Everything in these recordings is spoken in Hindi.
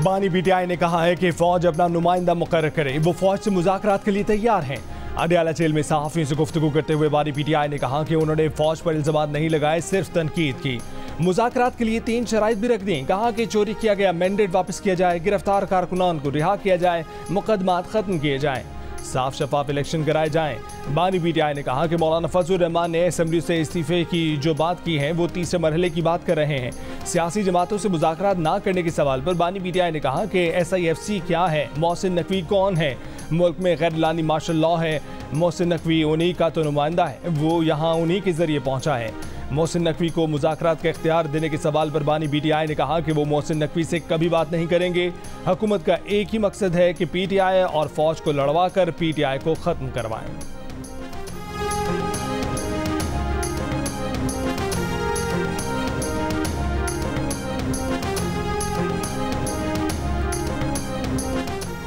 बानी पीटीआई ने कहा है कि फौज अपना नुमाइंदा मुकर्रर करे, वो फौज से मुज़ाकरात के लिए तैयार हैं। अडयाला जेल में सहाफ़ियों से गुफ्तगू करते हुए बानी पीटीआई ने कहा कि उन्होंने फौज पर इल्ज़ामात नहीं लगाए, सिर्फ तनकीद की। मुज़ाकरात के लिए 3 शराइत भी रख दी। कहा कि चोरी किया गया मैंडेट वापस किया जाए, गिरफ्तार कारकुनान को रिहा किया जाए, मुकदमात खत्म किए जाएं, साफ शफाफ इलेक्शन कराए जाएं। बानी पीटीआई ने कहा कि मौलाना फजलुर रहमान ने असेंबली से इस्तीफे की जो बात की है वो तीसरे मरहले की बात कर रहे हैं। सियासी जमातों से मुज़ाकरात ना करने के सवाल पर बानी पीटीआई ने कहा कि SIFC क्या है, मोहसिन नकवी कौन है, मुल्क में गैर-लानी मार्शल लॉ है, मोहसिन नकवी उन्हीं का तो नुमाइंदा है, वो यहाँ उन्हीं के जरिए पहुँचा है। मोहसिन नकवी को मुज़ाकरात का इख्तियार देने के सवाल पर बानी पीटीआई ने कहा कि वो मोहसिन नकवी से कभी बात नहीं करेंगे। हुकूमत का एक ही मकसद है कि PTI और फौज को लड़वा कर PTI को ख़त्म करवाएं।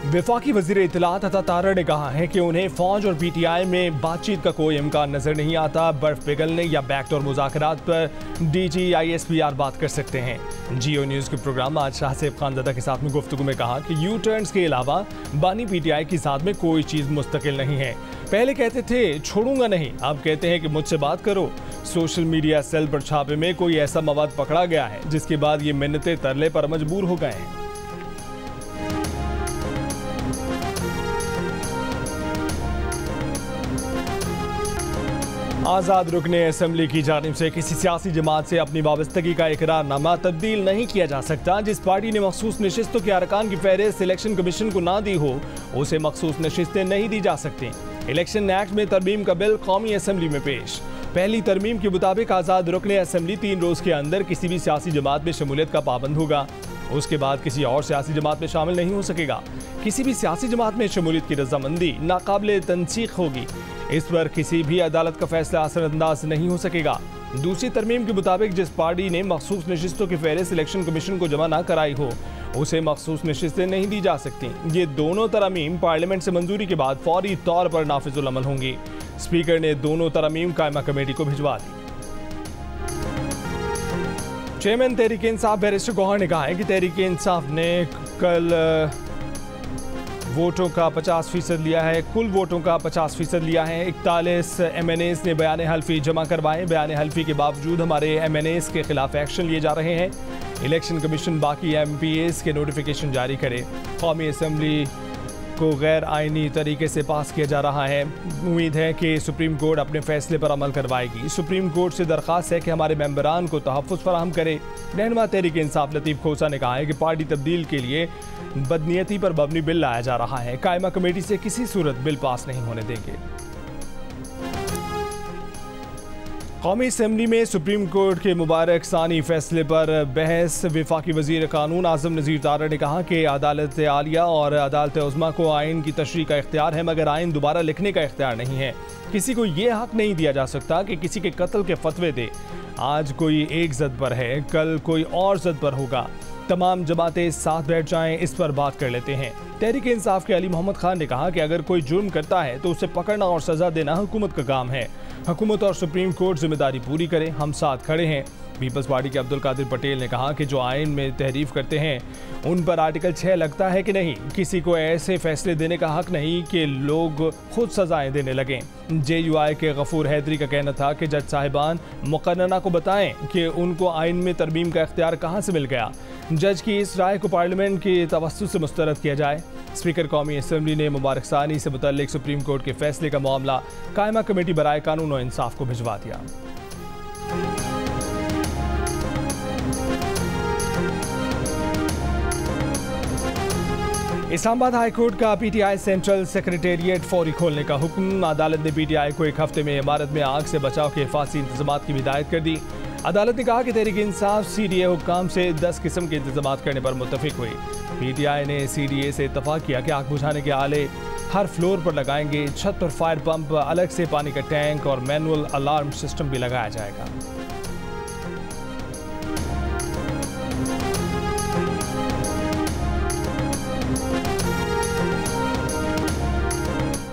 वफाकी वज़ीर इत्तलात अता तारड़ ने कहा है कि उन्हें फौज और PTI में बातचीत का कोई इम्कान नजर नहीं आता। बर्फ पिघलने या बैकडोर मुज़ाकरात पर DG ISPR बात कर सकते हैं। जियो न्यूज़ के प्रोग्राम आज शाहसेब खानज़ादा के साथ में गुफ्तगू में कहा कि यू टर्न्स के अलावा बानी PTI की साथ में कोई चीज़ मुस्तकिल नहीं है। पहले कहते थे छोड़ूंगा नहीं, अब कहते हैं कि मुझसे बात करो। सोशल मीडिया सेल पर छापे में कोई ऐसा मवाद पकड़ा गया है जिसके बाद ये मिन्नतें तरले पर मजबूर हो गए हैं। आज़ाद रुकने असेंबली की जानिब से किसी सियासी जमात से अपनी वाबस्तगी का इकरारनामा तब्दील नहीं किया जा सकता। जिस पार्टी ने मखसूस नशिस्तों के अरकान की फहरिस्त इलेक्शन कमीशन को ना दी हो, उसे मखसूस नशिस्तें नहीं दी जा सकती। इलेक्शन एक्ट में तरमीम का बिल कौमी असेंबली में पेश। पहली तरमीम के मुताबिक आज़ाद रुकने असेंबली 3 रोज़ के अंदर किसी भी सियासी जमात में शमूलियत का पाबंद होगा। उसके बाद किसी और सियासी जमात में शामिल नहीं हो सकेगा। किसी भी सियासी जमात में शमूलियत की रजामंदी नाकाबिले तनसीख होगी। इस पर किसी भी अदालत का फैसला असरअंदाज नहीं हो सकेगा। दूसरी तरमीम के मुताबिक जिस पार्टी ने मखसूस नशिस्तों की फहरिस्त इलेक्शन कमीशन को जमा ना कराई हो, उसे मखसूस नशिस्तें नहीं दी जा सकती। ये दोनों तरमीम पार्लियामेंट से मंजूरी के बाद फौरी तौर पर नाफिजुल अमल होंगी। स्पीकर ने दोनों तरमीम कायमा कमेटी को भिजवा दी। चेयरमैन तहरीक इंसाफ बैरिस्टर गौहर ने कहा है कि तहरीक इंसाफ ने कल वोटों का 50% लिया है, कुल वोटों का 50% लिया है। 41 MNAs ने बयान हल्फी जमा करवाए। बयान हल्फी के बावजूद हमारे MNAs के खिलाफ एक्शन लिए जा रहे हैं। इलेक्शन कमीशन बाकी MPAs के नोटिफिकेशन जारी करे। कौमी असेंबली को गैर आइनी तरीके से पास किया जा रहा है। उम्मीद है कि सुप्रीम कोर्ट अपने फैसले पर अमल करवाएगी। सुप्रीम कोर्ट से दरख्वास्त है कि हमारे मेंबरान को तहफ़्फ़ुज़ फराहम करे। रहनुमा तहरीक इंसाफ लतीफ़ खोसा ने कहा है कि पार्टी तब्दील के लिए बदनीयती पर मबनी बिल लाया जा रहा है। कायमा कमेटी से किसी सूरत बिल पास नहीं होने देंगे। कौमी असेंबली में सुप्रीम कोर्ट के मुबारक सानी फैसले पर बहस। वफाकी वज़ीर कानून आज़म नज़ीर तारड़ ने कहा कि अदालत आलिया और अदालत उज़्मा को आइन की तशरीह का इख्तियार है, मगर आइन दोबारा लिखने का इख्तियार नहीं है। किसी को ये हक नहीं दिया जा सकता कि किसी के कत्ल के फतवे दे। आज कोई एक ज़द पर है, कल कोई और ज़द पर होगा। तमाम जमातें साथ बैठ जाएं, इस पर बात कर लेते हैं। तहरीक इंसाफ के अली मोहम्मद खान ने कहा कि अगर कोई जुर्म करता है तो उसे पकड़ना और सज़ा देना हुकूमत का काम है। हुकूमत और सुप्रीम कोर्ट जिम्मेदारी पूरी करें, हम साथ खड़े हैं। पीपल्स पार्टी के अब्दुल कादिर पटेल ने कहा कि जो आइन में तहरीफ करते हैं उन पर आर्टिकल 6 लगता है कि नहीं। किसी को ऐसे फैसले देने का हक नहीं कि लोग खुद सजाएं देने लगें। JUI के गफूर हैदरी का कहना था कि जज साहिबान मुकन्नना को बताएं कि उनको आइन में तरमीम का इख्तियार कहाँ से मिल गया। जज की इस राय को पार्लियामेंट की तवस्सुत से मुस्तरद किया जाए। स्पीकर कौमी असेंबली ने मुबारक सानी से मुतल्लिक सुप्रीम कोर्ट के फैसले का मामला कायमा कमेटी बराए कानून और इंसाफ को भिजवा दिया। इस्लामाबाद हाई कोर्ट का PTI सेंट्रल सेक्रेटेरिएट फौरी खोलने का हुक्म। अदालत ने PTI को 1 हफ्ते में इमारत में आग से बचाव के हिफाजती इंतजामात की हिदायत कर दी। अदालत ने कहा कि तहरीक इंसाफ CDA हुक्काम से 10 किस्म के इंतजामात करने पर मुत्तफिक हुई। PTI ने CDA से इत्तफाक किया कि आग बुझाने के आले हर फ्लोर पर लगाएंगे। छत पर फायर पंप, अलग से पानी का टैंक और मैनुअल अलार्म सिस्टम भी लगाया जाएगा।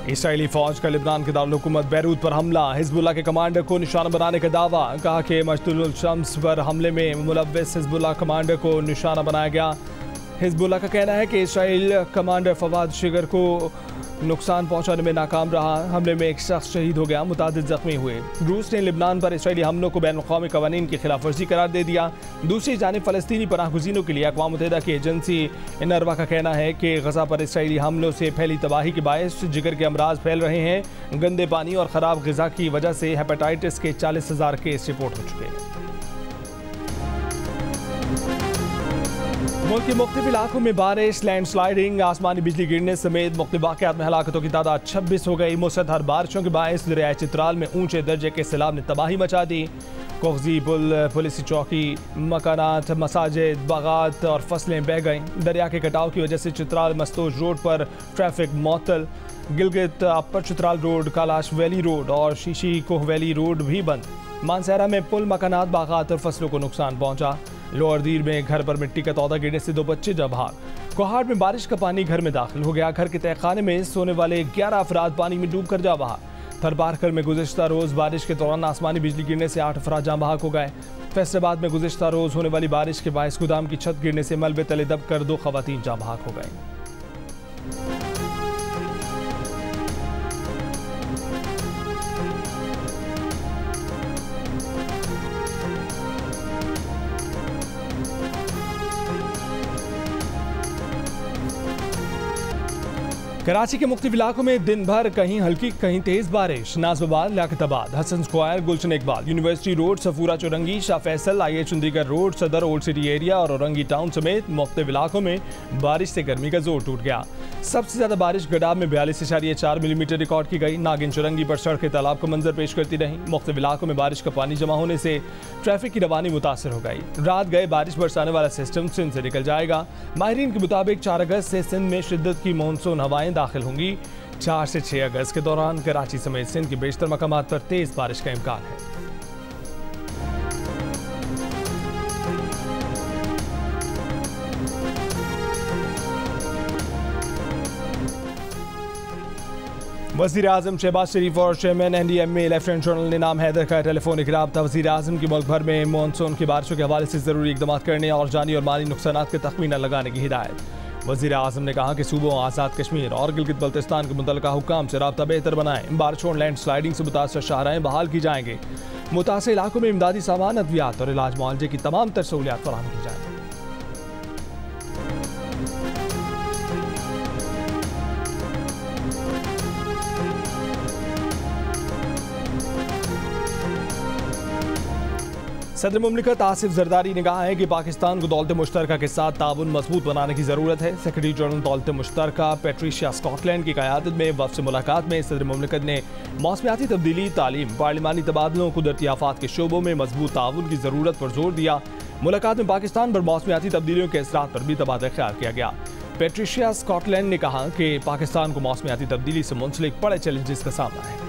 इसराइली फौज का लिबनान के दारुल हुकूमत बैरूत पर हमला। हिजबुल्लाह के कमांडर को निशाना बनाने का दावा। कहा कि मस्जिदुल शम्स पर हमले में मुलव्विस हिजबुल्लाह कमांडर को निशाना बनाया गया। हिजबुल्लाह का कहना है कि इसराइल कमांडर फवाद शिगर को नुकसान पहुंचाने में नाकाम रहा। हमले में एक शख्स शहीद हो गया, मुतादिद जख्मी हुए। रूस ने लिबनान पर इसराइली हमलों को बैनुल-अक़वामी क़वानीन की खिलाफ वर्जी करार दे दिया। दूसरी जानिब फ़लस्तीनी पनाहगज़ीनों के लिए अक़वाम मुत्तहिदा की एजेंसी इनरवा का कहना है कि गज़ा पर इसराइली हमलों से फैली तबाही के बायस जिगर के अमराज फैल रहे हैं। गंदे पानी और ख़राब ग़िज़ा की वजह से हेपेटाइटिस के 40,000 केस रिपोर्ट हो चुके हैं। मुल्क के मुख्तलिफ इलाकों में बारिश, लैंडस्लाइडिंग, आसमानी बिजली गिरने समेत मुख्तलिफ वाक़यात में हलाकतों की तादाद 26 हो गई। मुसलधार बारिशों के बायस दरियाए चित्राल में ऊंचे दर्जे के सैलाब ने तबाही मचा दी। कोगजी पुल, पुलिस चौकी, मकानात, मसाजिद, बागात और फसलें बह गईं। दरिया के कटाव की वजह से चित्राल मस्तोज रोड पर ट्रैफिक मअतल। Gilgit upper Chitral road, Kalash valley road और शीशी कोह वैली रोड भी बंद। मानसहरा में पुल, मकानात, बागात और फसलों को नुकसान पहुंचा। लोअर दीर में घर पर मिट्टी का तौदा गिरने से 2 बच्चे जा भाग। कोहाड़ में बारिश का पानी घर में दाखिल हो गया। घर के तहखाने में सोने वाले 11 अफराद पानी में डूब कर जा बहा। थरपारकर में गुज़िश्ता रोज़ बारिश के दौरान आसमानी बिजली गिरने से 8 अफराद जाँ बहाक हो गए। फैसलाबाद में गुज़िश्ता रोज़ होने वाली बारिश के बायस गोदाम की छत गिरने से मलबे तले दब कर 2 ख़वातीन जाँ बहाक हो गए। कराची के मुख्तलिफ इलाकों में दिन भर कहीं हल्की कहीं तेज बारिश। Nazimabad, Liaquatabad, Hassan square, Gulshan Iqbal, university road, Safoora Chowrangi, Shah Faisal, IH Chandigarh road, Saddar, old city area और औरंगी टाउन समेत मुख्तलिफ इलाकों में बारिश से गर्मी का जोर टूट गया। सबसे ज्यादा बारिश गडाब में 42.4 मिलीमीटर रिकॉर्ड की गई। नागिन चौरंगी पर सड़कें तालाब का मंजर पेश करती रहीं। मुख्तलिफ इलाकों में बारिश का पानी जमा होने से ट्रैफिक की रवानी मुतासर हो गई। रात गए बारिश बरसाने वाला सिस्टम सिंध से निकल जाएगा। माहिरीन के मुताबिक 4 अगस्त से सिंध में शिद्दत की मानसून हवाएं दाखिल होंगी। 4 से 6 अगस्त के दौरान कराची समेत सिंध के बेशतर मकामात पर तेज बारिश का इम्कान है। वज़ीर आज़म शहबाज शरीफ और चेयरमैन NDMA लेफ्टिनेंट जनरल ने नाम हैदर का टेलीफोनिक राब्ता वज़ीर आज़म की मुल्क भर में मानसून की बारिशों के हवाले से ज़रूरी इक़दाम करने और जानी और माली नुकसानात के तख़मीना लगाने की हिदायत। वज़ीर आज़म ने कहा कि सूबों आज़ाद कश्मीर और गिलगित बल्तिस्तान के मुतल्लिका हुक्काम से राब्ता बेहतर बनाएं। बारिशों और लैंड स्लाइडिंग से मुतासर शाहराएं बहाल की जाएंगे। मुतासर इलाकों में इमदादी सामान, अद्वियात और इलाज मुआवजे की तमाम तर सहूलियात फराहम की जाएंगी। सदर मुमलिकत आसिफ जरदारी ने कहा है कि पाकिस्तान को दौलत मुश्तरका के साथ ताउन मजबूत बनाने की ज़रूरत है। सेक्रेटरी जनरल दौलत मुश्तरका पैट्रिशिया स्कॉटलैंड की क़यादत में वफ़द से मुलाकात में सदर मुमलिकत ने मौसमियाती तब्दीली, तालीम, पार्लिमानी तबादलों, कुदरती आफात के शोबों में मजबूत ताउन की ज़रूरत पर जोर दिया। मुलाकात में पाकिस्तान पर मौसमियाती तब्दीलियों के असरात पर भी तबादला ख्याल किया गया। पैट्रिशिया स्कॉटलैंड ने कहा कि पाकिस्तान को मौसमियाती तब्दीली से मुंसलिक बड़े चैलेंजेस का सामना है।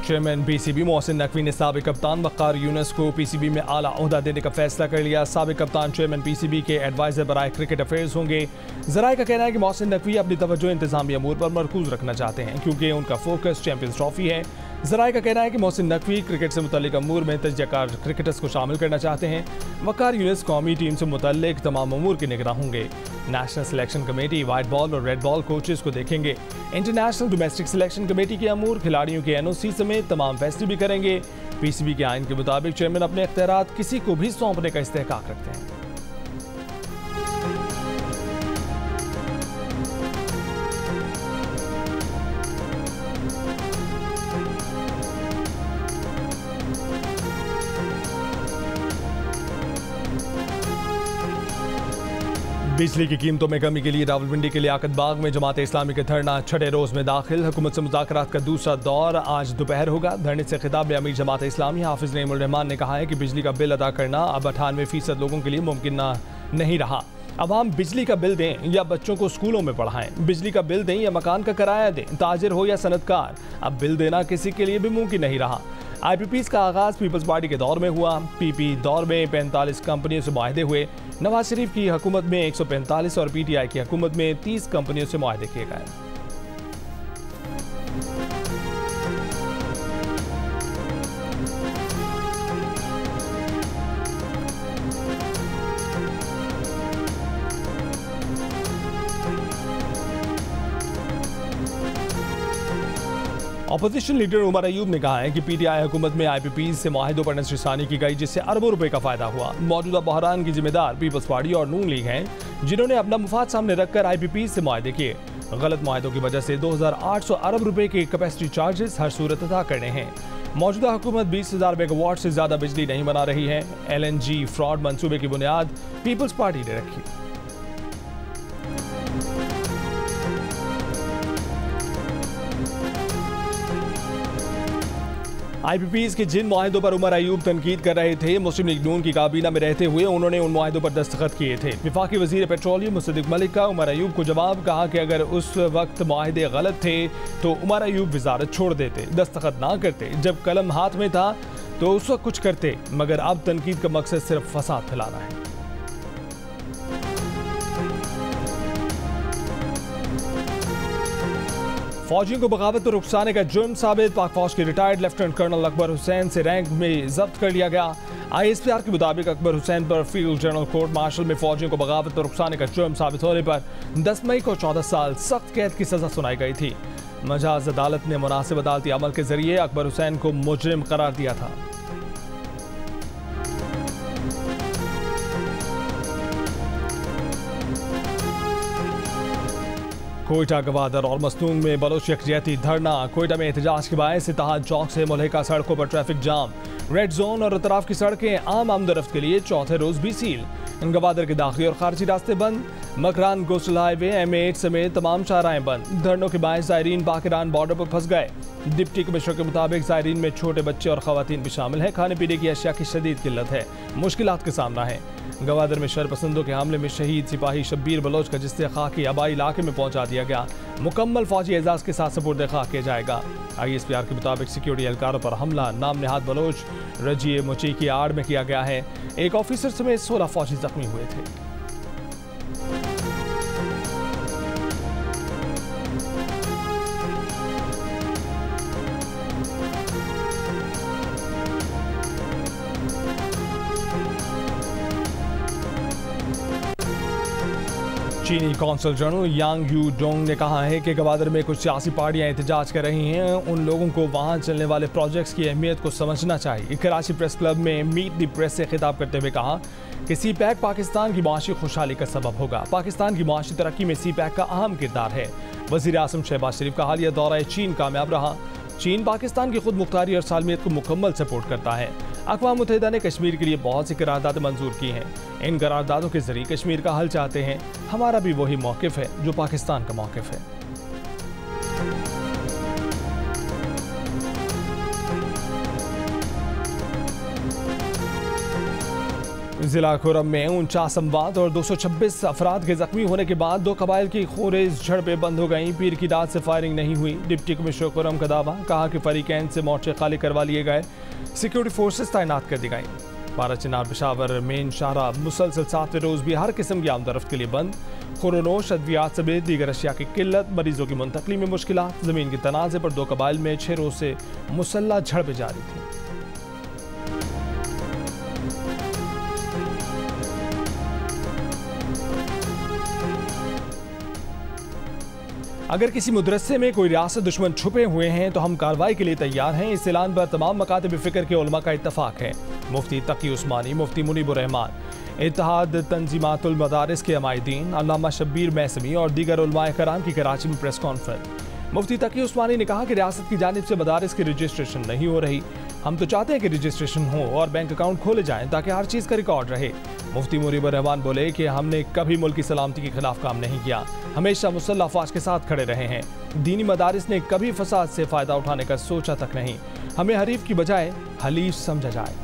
चेयरमैन PCB मोहसिन नकवी ने साबिक कप्तान वक़ार यूनुस को PCB में आला ओहदा देने का फैसला कर लिया। साबिक कप्तान चेयरमैन PCB के एडवाइज़र बराए क्रिकेट अफेयर्स होंगे। ज़राए का कहना है कि मोहसिन नकवी अपनी तवज्जो इंतज़ामी अमूर पर मरकूज़ रखना चाहते हैं क्योंकि उनका फोकस चैंपियंस ट्रॉफी है। ज़राए का कहना है कि मोहसिन नकवी क्रिकेट से मुतल्लिक अमूर में तजज़ियाकार क्रिकेटर्स को शामिल करना चाहते हैं। वक़ार यूनुस कौमी टीम से मुतल्लिक तमाम अमूर के निगरान होंगे। National selection committee white ball और रेड बॉल कोचेस को देखेंगे। इंटरनेशनल डोमेस्टिक सिलेक्शन कमेटी के अमूर, खिलाड़ियों के NOC समेत तमाम फैसले भी करेंगे। PCB के आइन के मुताबिक चेयरमैन अपने इख्तियारात किसी को भी सौंपने का इस्तेहकाक रखते हैं। बिजली की कीमतों में कमी के लिए रावलपिंडी के लियाकत बाग में जमात इस्लामी का धरना 6ठे रोज में दाखिल। हुकूमत से मुज़ाकरात का दूसरा दौर आज दोपहर होगा। धरने से खिताब में अमीर जमात इस्लामी हाफिज नईमुर रहमान ने कहा है कि बिजली का बिल अदा करना अब 98% लोगों के लिए मुमकिन नहीं रहा। अब हम बिजली का बिल दें या बच्चों को स्कूलों में पढ़ाएं, बिजली का बिल दें या मकान का किराया दें, ताजिर हो या सनतकार, अब बिल देना किसी के लिए भी मुमकिन नहीं रहा। IPPs का आगाज पीपल्स पार्टी के दौर में हुआ। PP दौर में 45 कंपनियों से मुआहदे हुए। नवाज शरीफ की हुकूमत में 145 और PTI की हुकूमत में 30 कंपनियों से मुआहदे किए गए। अपोजिशन लीडर उमर अयूब ने कहा है कि पीटीआई हुकूमत में IPP से माहिदों पर नजरसानी की गई, जिससे अरबों रुपए का फायदा हुआ। मौजूदा बहरान की जिम्मेदार पीपल्स पार्टी और नून लीग हैं, जिन्होंने अपना मुफाद सामने रखकर IPP से माहिदे किए। गलत माहिदों की वजह से 2800 अरब रुपए के कैपेसिटी चार्जेस हर सूरत अदा करने हैं। मौजूदा हुकूमत 20,000 मेगावाट से ज्यादा बिजली नहीं बना रही है। LNG फ्रॉड मंसूबे की बुनियाद पीपल्स पार्टी ने रखी। IPPs के जिन माहिदों पर उमर अयूब तनकीद कर रहे थे, मुस्लिम लीग नून की काबीना में रहते हुए उन्होंने उन माहिदों पर दस्तखत किए थे। वफाकी वजीर पेट्रोलियम मुसद्दिक मलिक का उमर अयूब को जवाब, कहा कि अगर उस वक्त माहिदे गलत थे तो उमर अयूब वजारत छोड़ देते, दस्तखत ना करते। जब कलम हाथ में था तो उस वक्त कुछ करते, मगर अब तनकीद का मकसद सिर्फ फसाद फैलाना है। फौजियों को बगावत पर उकसाने का जुर्म साबित, पाक फौज के retired lieutenant colonel Akbar Hussain से रैंक में जब्त कर लिया गया। ISPR के मुताबिक अकबर हुसैन पर फील्ड जनरल कोर्ट मार्शल में फौजियों को बगावत पर उकसाने का जुर्म साबित होने पर 10 मई को 14 साल सख्त कैद की सजा सुनाई गई थी। मजाज अदालत ने मुनासिब अदालती अमल के जरिए अकबर हुसैन को मुजरिम करार दिया था। कोयटा गवादर और मसनून में बलोच यकजहती धरना। कोयटा में एहतजाज के बायस इत्तेहाद चौक से मुल्हिका सड़कों पर ट्रैफिक जाम। रेड जोन और अतराफ की सड़कें आम आमदरफ्त के लिए चौथे रोज भी सील। गवादर के दाखिली और खारजी रास्ते बंद। मकरान कोस्टल हाईवे M8 समेत तमाम शाहराहें बंद। धरनों के बायस ज़ायरीन पाक ईरान बॉर्डर पर फंस गए। डिप्टी कमिश्नर के मुताबिक ज़ायरीन में छोटे बच्चे और खवातीन भी शामिल हैं। खाने पीने की अशिया की शदीद किल्लत है, मुश्किलात का सामना है। गवादर में शरपसंदों के हमले में शहीद सिपाही शब्बीर बलोच का जिस्से खाकी आबाई इलाके में पहुंचा दिया गया। मुकम्मल फौजी एजाज के साथ सपुर्द खाक किया जाएगा। ISPR के मुताबिक सिक्योरिटी एहलकारों पर हमला नाम नेहाद बलोच रजिए मुची की आड़ में किया गया है। एक ऑफिसर समेत 16 फौजी जख्मी हुए थे। चीनी consul general Yang you Dong ने कहा है कि गवादर में कुछ सियासी पार्टियां एहतजाज कर रही हैं। उन लोगों को वहां चलने वाले प्रोजेक्ट्स की अहमियत को समझना चाहिए। कराची प्रेस क्लब में मीट द प्रेस से खिताब करते हुए कहा कि CPEC पाकिस्तान की माशी खुशहाली का सबब होगा। पाकिस्तान की माशी तरक्की में CPEC का अहम किरदार है। वज़ीर आज़म शहबाज शरीफ का हालिया दौरा चीन कामयाब रहा। चीन पाकिस्तान की खुद मुख्तारी और सालमियत को मुकम्मल सपोर्ट करता है। अक़वाम मुत्तहिदा ने कश्मीर के लिए बहुत सी करारदादें मंजूर की हैं। इन करारदादों के जरिए कश्मीर का हल चाहते हैं। हमारा भी वही मौक़िफ़ है जो पाकिस्तान का मौक़िफ़ है। जिला खुरम में 49 अमवात और 226 अफराद के जख्मी होने के बाद 2 कबाइल की खूरेज झड़पें बंद हो गईं। पीर की रात से फायरिंग नहीं हुई। डिप्टी कमिश्नर खुरम का दावा, कहा कि फरीकैन से मोर्चे खाली करवा लिए गए, सिक्योरिटी फोर्सेस तैनात कर दी गई। बारा चिनार पेशावर मेन शाहरा मुसलसल 7वें रोज भी हर किस्म की आमदरफ्त के लिए बंद। खुरोनोश अद्वियात समेत दीगर अशिया की किल्लत, मरीजों की मुंतकली में मुश्किलात। ज़मीन के तनाज़े पर 2 कबाइल में 6 रोज से मुसल्ला झड़पें जारी थी। अगर किसी मदरसे में कोई रियासत दुश्मन छुपे हुए हैं तो हम कार्रवाई के लिए तैयार हैं। इस ऐलान पर तमाम मकातब फ़िक्र के उलमा का इत्तफाक है। मुफ्ती तकी उस्मानी, मुफ्ती मुनीबुर रहमान, इत्तेहाद तंजीमातुल मदारिस के अमायदीन, अल्लामा शब्बीर मैसमी और दीगर उलमाए कराम की कराची में प्रेस कॉन्फ्रेंस। मुफ्ती तकी उस्मानी ने कहा कि रियासत की जानिब से मदारिस की रजिस्ट्रेशन नहीं हो रही। हम तो चाहते हैं कि रजिस्ट्रेशन हो और बैंक अकाउंट खोले जाएं ताकि हर चीज़ का रिकॉर्ड रहे। मुफ्ती मुनीबुर रहमान बोले कि हमने कभी मुल्क की सलामती के खिलाफ काम नहीं किया, हमेशा मुसल्लह अफवाज के साथ खड़े रहे हैं। दीनी मदारिस ने कभी फसाद से फ़ायदा उठाने का सोचा तक नहीं। हमें हरीफ की बजाय हलीफ समझा जाए।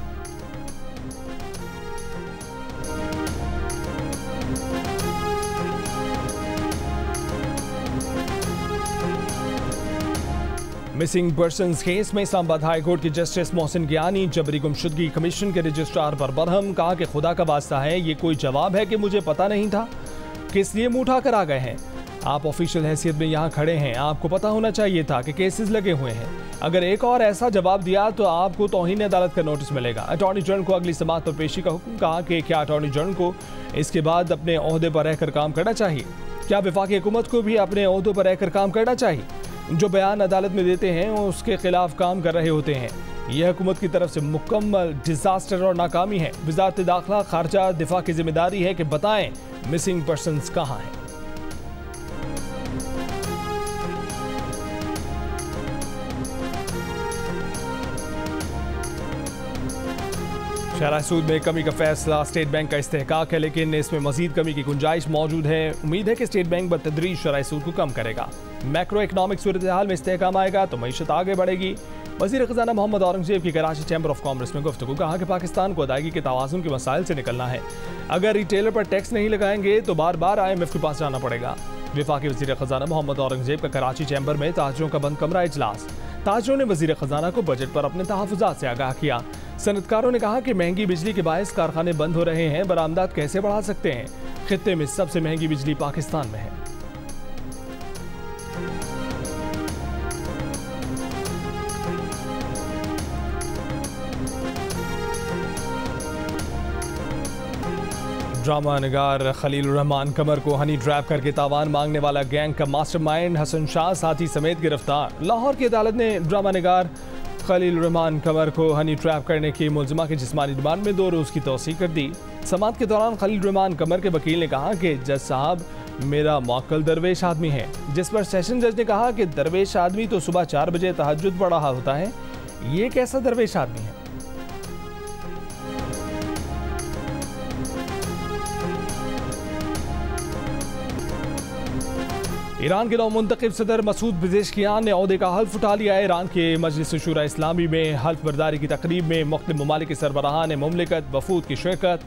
मिसिंग पर्सन्स केस में इस्लामाबाद हाई कोर्ट के जस्टिस मोहसिन गियानी जबरी गुमशुदगी कमीशन के रजिस्ट्रार पर बरहम, कहा कि खुदा का वास्ता है, ये कोई जवाब है कि मुझे पता नहीं था, किस लिए मुंह उठाकर आ गए हैं? आप ऑफिशियल हैसियत में यहाँ खड़े हैं, आपको पता होना चाहिए था कि केसेस लगे हुए हैं। अगर एक और ऐसा जवाब दिया तो आपको तौहीन अदालत का नोटिस मिलेगा। अटॉर्नी जनरल को अगली समाअत पर पेशी का हुक्म, कहा कि क्या अटॉर्नी जनरल को इसके बाद अपने ओहदे पर रहकर काम करना चाहिए? क्या वफाकी हुकूमत को भी अपने ओहदों पर रहकर काम करना चाहिए? जो बयान अदालत में देते हैं उसके खिलाफ काम कर रहे होते हैं। यह हुकूमत की तरफ से मुकम्मल डिजास्टर और नाकामी है। वज़ारत दाखिला, खारजा, दिफा की जिम्मेदारी है कि बताएं मिसिंग पर्सन्स कहां हैं। शरह सूद में कमी का फैसला स्टेट बैंक का इस्तेहकाक है, लेकिन इसमें मजीद कमी की गुंजाइश मौजूद है। उम्मीद है कि स्टेट बैंक बतदरीज शरह सूद को कम करेगा। मैक्रो इकनॉमिक सूरत हाल में इस्तेहकाम आएगा तो मईशत आगे बढ़ेगी। वज़ीर ख़ज़ाना मोहम्मद औरंगज़ेब की कराची चैम्बर ऑफ कॉमर्स में गुफ्तगू, कहा कि पाकिस्तान को अदायगी के तवाज़ुन के मसाइल से निकलना है। अगर रिटेलर पर टैक्स नहीं लगाएंगे तो बार बार IMF के पास जाना पड़ेगा। वफाकी वज़ीर ख़ज़ाना मोहम्मद औरंगज़ेब का कराची चैम्बर में ताजरों का बंद कमरा इजलास। ताजरों ने वज़ीर ख़ज़ाना को बजट पर अपने तहफ़्फ़ुज़ात से आगाह किया। सनतकारों ने कहा कि महंगी बिजली के बायस कारखाने बंद हो रहे हैं, बरामदात कैसे बढ़ा सकते हैं। खित्ते में सबसे महंगी बिजली पाकिस्तान में है। ड्रामा निगार खलील रहमान कमर को हनी ट्रैप करके तावान मांगने वाला गैंग का मास्टरमाइंड हसन शाह साथी समेत गिरफ्तार। लाहौर की अदालत ने ड्रामा निगार खलील रहमान कमर को हनी ट्रैप करने की मुलजिमा की जिस्मानी रिमांड में 2 रोज़ की तौसीक कर दी। समाअत के दौरान खलील रहमान कमर के वकील ने कहा कि जज साहब मेरा मौक्कल दरवेश आदमी है, जिस पर सेशन जज ने कहा कि दरवेश आदमी तो सुबह 4 बजे तहज्जुद पढ़ रहा होता है, ये कैसा दरवेश आदमी है। ईरान के नौमुंतखब सदर मसूद पेज़ेश्कियान ने ओहदे का हल्फ उठा लिया है। ईरान के मजलिस शूरा इस्लामी में हल्फ बर्दारी की तकरीब में मुख्तलिफ ममालिक के सरबराहान मुमलिकत वफूद की शिरकत,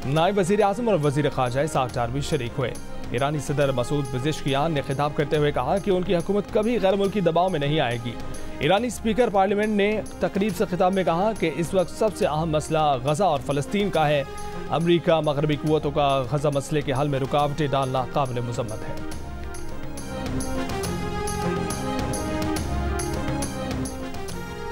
नायब वज़ीर आज़म और वज़ीर ख़ारजा साख्तार भी शरीक हुए। ईरानी सदर मसूद पेज़ेश्कियान ने खिताब करते हुए कहा कि उनकी हुकूमत कभी गैर मुल्की दबाव में नहीं आएगी। ईरानी स्पीकर पार्लियामेंट ने तकरीब से खिताब में कहा कि इस वक्त सबसे अहम मसला गजा और फ़लस्तीन का है। अमरीका मगरबी क़ुव्वतों का गजा मसले के हल में रुकावटें डालना काबिल मुज़म्मत है।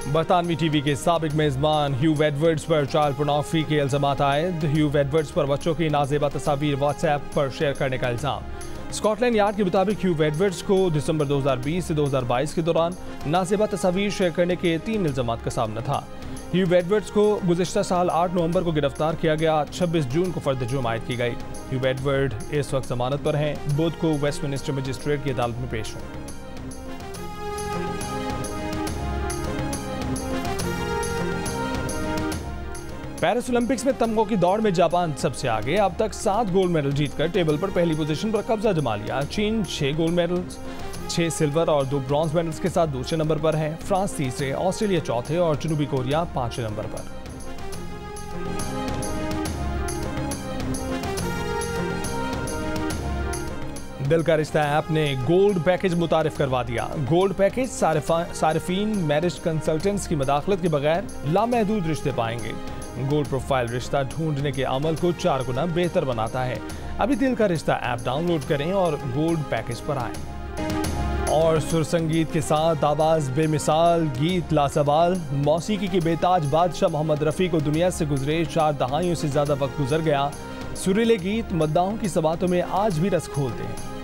बरतानवी टीवी के साबिक मेज़बान ह्यू एडवर्ड्स पर चाइल्ड पोर्नोग्राफी के इल्ज़ामात आयद। ह्यू एडवर्ड्स पर बच्चों की नाज़ेबा तस्वीर व्हाट्सएप पर शेयर करने का इल्ज़ाम। स्कॉटलैंड यार्ड के मुताबिक ह्यू एडवर्ड्स को दिसंबर 2020 से 2022 के दौरान नाज़ेबा तस्वीर शेयर करने के 3 इल्ज़ामात का सामना था। ह्यू एडवर्ड्स को गुज़िश्ता साल 8 नवंबर को गिरफ्तार किया गया। 26 जून को फर्द जुर्म आयद की गई। ह्यू एडवर्ड इस वक्त जमानत पर हैं। बुध को वेस्टमिनिस्टर मजिस्ट्रेट की अदालत में पेश हों। पेरिस ओलंपिक्स में तमगों की दौड़ में जापान सबसे आगे। अब तक 7 गोल्ड मेडल जीतकर टेबल पर पहली पोजीशन पर कब्जा जमा लिया। चीन 6 गोल्ड मेडल्स, 6 सिल्वर और 2 ब्रॉन्ज मेडल्स के साथ दूसरे नंबर पर है। फ्रांस तीसरे, ऑस्ट्रेलिया चौथे और जनूबी कोरिया 5वें नंबर पर। दिल का रिश्ता ऐप ने गोल्ड पैकेज मुतारिफ करवा दिया। गोल्ड पैकेज सारिफीन मैरिज कंसल्टेंट्स की मदाखलत के बगैर लामहदूद रिश्ते पाएंगे। गोल्ड प्रोफाइल रिश्ता ढूंढने के अमल को 4 गुना बेहतर बनाता है। अभी दिल का रिश्ता ऐप डाउनलोड करें और गोल्ड पैकेज पर आएं। और सुर संगीत के साथ आवाज़ बेमिसाल, गीत लासवाल, मौसीकी के बेताज बादशाह मोहम्मद रफ़ी को दुनिया से गुजरे 4 दहाइयों से ज़्यादा वक्त गुजर गया। सुरीले गीत मद्दाहों की सबातों में आज भी रस खोलते हैं।